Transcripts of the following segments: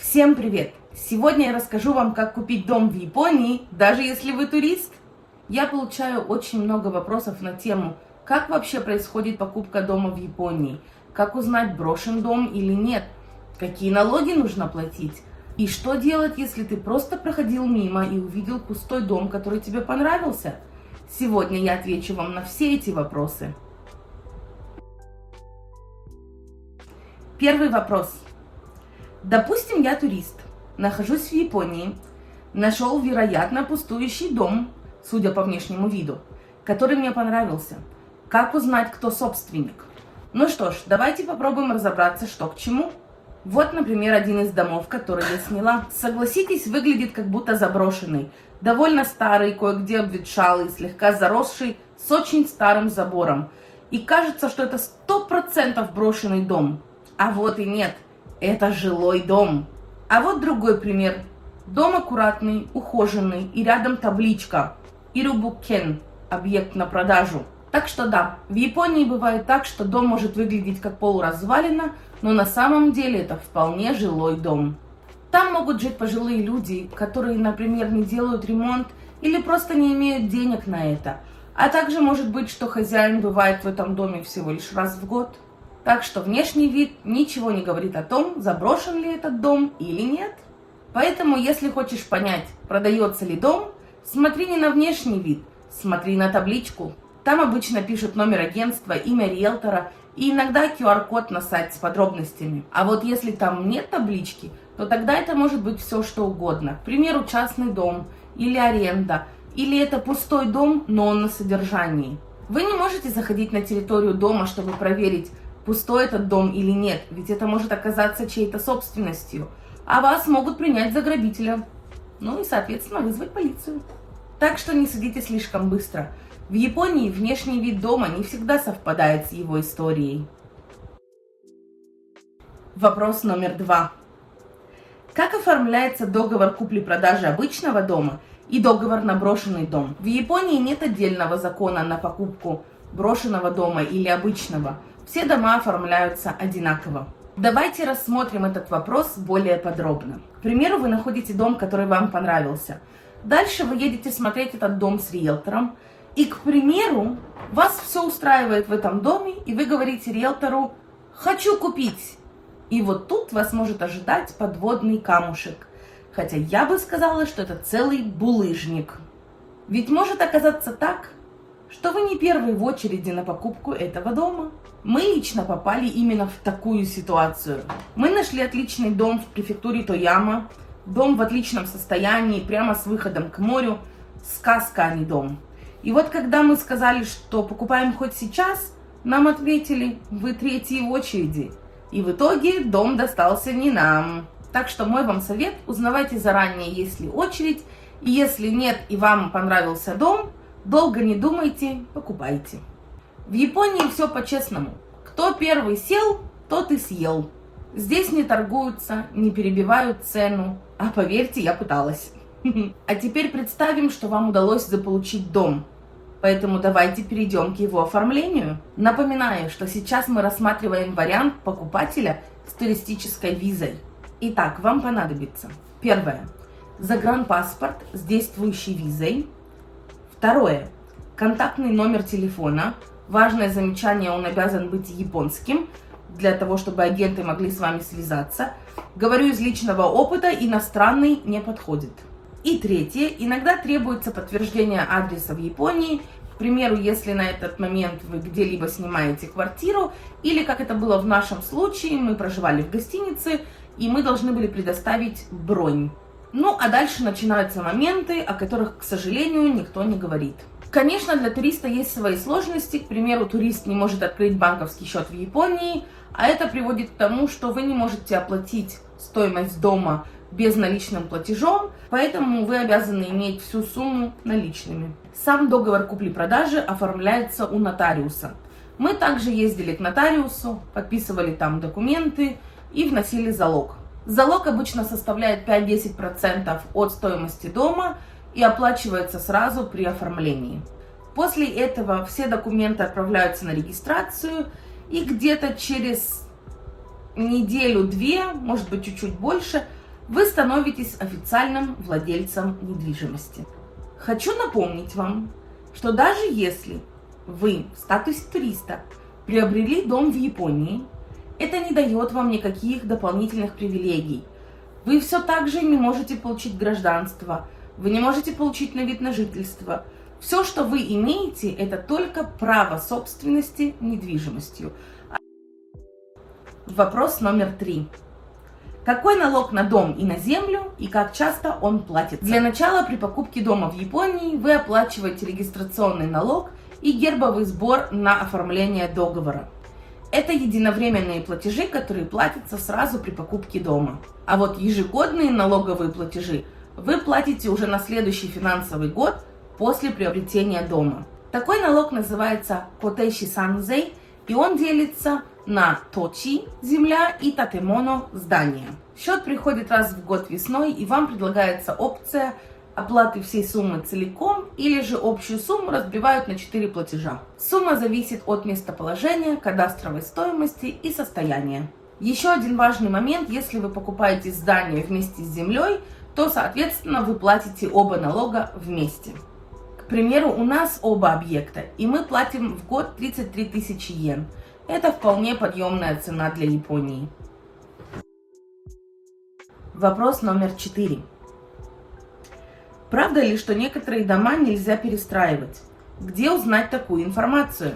Всем привет! Сегодня я расскажу вам, как купить дом в Японии, даже если вы турист. Я получаю очень много вопросов на тему, как вообще происходит покупка дома в Японии, как узнать, брошен дом или нет, какие налоги нужно платить, и что делать, если ты просто проходил мимо и увидел пустой дом, который тебе понравился. Сегодня я отвечу вам на все эти вопросы. Первый вопрос. Допустим, я турист, нахожусь в Японии, нашел, вероятно, пустующий дом, судя по внешнему виду, который мне понравился. Как узнать, кто собственник? Ну что ж, давайте попробуем разобраться, что к чему. Вот, например, один из домов, который я сняла. Согласитесь, выглядит как будто заброшенный. Довольно старый, кое-где обветшалый, слегка заросший, с очень старым забором. И кажется, что это 100% брошенный дом. А вот и нет. Это жилой дом. А вот другой пример. Дом аккуратный, ухоженный, и рядом табличка «Ирубукен» – объект на продажу. Так что да, в Японии бывает так, что дом может выглядеть как полуразвалина, но на самом деле это вполне жилой дом. Там могут жить пожилые люди, которые, например, не делают ремонт или просто не имеют денег на это. А также может быть, что хозяин бывает в этом доме всего лишь раз в год. Так что внешний вид ничего не говорит о том, заброшен ли этот дом или нет. Поэтому, если хочешь понять, продается ли дом, смотри не на внешний вид, смотри на табличку. Там обычно пишут номер агентства, имя риэлтора и иногда QR-код на сайт с подробностями. А вот если там нет таблички, то тогда это может быть все что угодно. К примеру, частный дом или аренда, или это пустой дом, но он на содержании. Вы не можете заходить на территорию дома, чтобы проверить, пустой этот дом или нет, ведь это может оказаться чьей-то собственностью, а вас могут принять за грабителя, ну и, соответственно, вызвать полицию. Так что не судите слишком быстро. В Японии внешний вид дома не всегда совпадает с его историей. Вопрос номер 2. Как оформляется договор купли-продажи обычного дома и договор на брошенный дом? В Японии нет отдельного закона на покупку брошенного дома или обычного. Все дома оформляются одинаково. Давайте рассмотрим этот вопрос более подробно. К примеру, вы находите дом, который вам понравился. Дальше вы едете смотреть этот дом с риэлтором. И, к примеру, вас все устраивает в этом доме, и вы говорите риэлтору «хочу купить». И вот тут вас может ожидать подводный камушек. Хотя я бы сказала, что это целый булыжник. Ведь может оказаться так, что вы не первый в очереди на покупку этого дома. Мы лично попали именно в такую ситуацию. Мы нашли отличный дом в префектуре Тояма. Дом в отличном состоянии, прямо с выходом к морю. Сказка, а не дом. И вот когда мы сказали, что покупаем хоть сейчас, нам ответили: вы третьи в очереди. И в итоге дом достался не нам. Так что мой вам совет: узнавайте заранее, есть ли очередь. И если нет и вам понравился дом, долго не думайте, покупайте. В Японии все по-честному. Кто первый сел, тот и съел. Здесь не торгуются, не перебивают цену. А поверьте, я пыталась. А теперь представим, что вам удалось заполучить дом. Поэтому давайте перейдем к его оформлению. Напоминаю, что сейчас мы рассматриваем вариант покупателя с туристической визой. Итак, вам понадобится: первое – загранпаспорт с действующей визой. Второе – контактный номер телефона. Важное замечание, он обязан быть японским, для того, чтобы агенты могли с вами связаться. Говорю из личного опыта, иностранный не подходит. И третье, иногда требуется подтверждение адреса в Японии. К примеру, если на этот момент вы где-либо снимаете квартиру, или, как это было в нашем случае, мы проживали в гостинице, и мы должны были предоставить бронь. Ну, а дальше начинаются моменты, о которых, к сожалению, никто не говорит. Конечно, для туриста есть свои сложности. К примеру, турист не может открыть банковский счет в Японии, а это приводит к тому, что вы не можете оплатить стоимость дома безналичным платежом, поэтому вы обязаны иметь всю сумму наличными. Сам договор купли-продажи оформляется у нотариуса. Мы также ездили к нотариусу, подписывали там документы и вносили залог. Залог обычно составляет 5-10% от стоимости дома и оплачивается сразу при оформлении. После этого все документы отправляются на регистрацию, и где-то через неделю-две, может быть чуть-чуть больше, вы становитесь официальным владельцем недвижимости. Хочу напомнить вам, что даже если вы в статусе туриста приобрели дом в Японии, это не дает вам никаких дополнительных привилегий. Вы все так же не можете получить гражданство, вы не можете получить на вид на жительство. Все, что вы имеете, это только право собственности недвижимостью. Вопрос номер 3. Какой налог на дом и на землю, и как часто он платится? Для начала, при покупке дома в Японии вы оплачиваете регистрационный налог и гербовый сбор на оформление договора. Это единовременные платежи, которые платятся сразу при покупке дома. А вот ежегодные налоговые платежи вы платите уже на следующий финансовый год после приобретения дома. Такой налог называется Котейши Санзей, и он делится на точи – земля и татемоно – здание. Счет приходит раз в год весной, и вам предлагается опция оплаты всей суммы целиком, или же общую сумму разбивают на 4 платежа. Сумма зависит от местоположения, кадастровой стоимости и состояния. Еще один важный момент: если вы покупаете здание вместе с землей, то, соответственно, вы платите оба налога вместе. К примеру, у нас оба объекта, и мы платим в год 33 тысячи йен. Это вполне подъемная цена для Японии. Вопрос номер 4. Правда ли, что некоторые дома нельзя перестраивать? Где узнать такую информацию?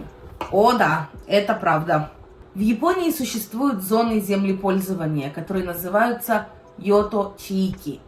О да, это правда. В Японии существуют зоны землепользования, которые называются йото-чиики.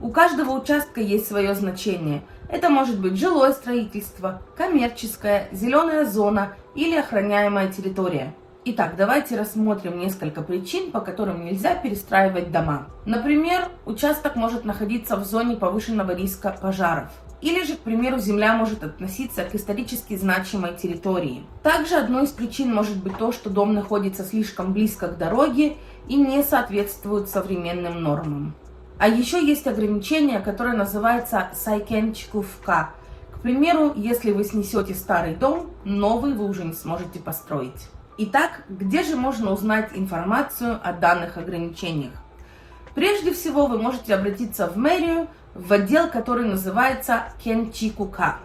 У каждого участка есть свое значение. Это может быть жилое строительство, коммерческая, зеленая зона или охраняемая территория. Итак, давайте рассмотрим несколько причин, по которым нельзя перестраивать дома. Например, участок может находиться в зоне повышенного риска пожаров. Или же, к примеру, земля может относиться к исторически значимой территории. Также одной из причин может быть то, что дом находится слишком близко к дороге и не соответствует современным нормам. А еще есть ограничение, которое называется сайкен чикуфка. К примеру, если вы снесете старый дом, новый вы уже не сможете построить. Итак, где же можно узнать информацию о данных ограничениях? Прежде всего, вы можете обратиться в мэрию, в отдел, который называется Кенчикука.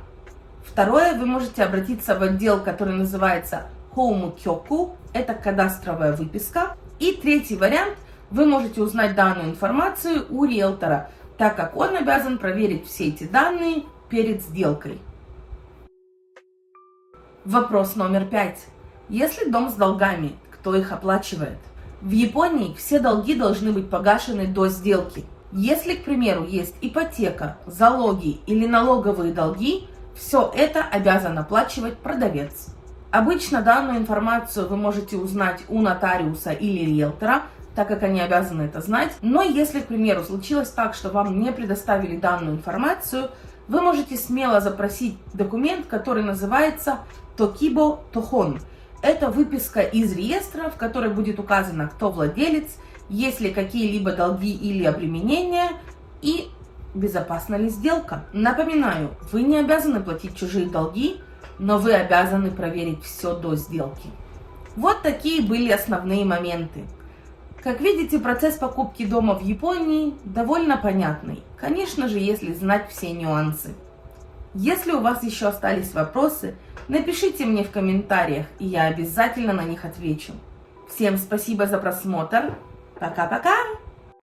Второе, вы можете обратиться в отдел, который называется Хоуму-кёку, это кадастровая выписка. И третий вариант, вы можете узнать данную информацию у риэлтора, так как он обязан проверить все эти данные перед сделкой. Вопрос номер 5. Если дом с долгами, кто их оплачивает? В Японии все долги должны быть погашены до сделки. Если, к примеру, есть ипотека, залоги или налоговые долги, все это обязан оплачивать продавец. Обычно данную информацию вы можете узнать у нотариуса или риэлтора, так как они обязаны это знать. Но если, к примеру, случилось так, что вам не предоставили данную информацию, вы можете смело запросить документ, который называется Токибо Тохон. Это выписка из реестра, в которой будет указано, кто владелец, есть ли какие-либо долги или обременения и безопасна ли сделка. Напоминаю, вы не обязаны платить чужие долги, но вы обязаны проверить все до сделки. Вот такие были основные моменты. Как видите, процесс покупки дома в Японии довольно понятный. Конечно же, если знать все нюансы. Если у вас еще остались вопросы, напишите мне в комментариях, и я обязательно на них отвечу. Всем спасибо за просмотр. Пока-пока!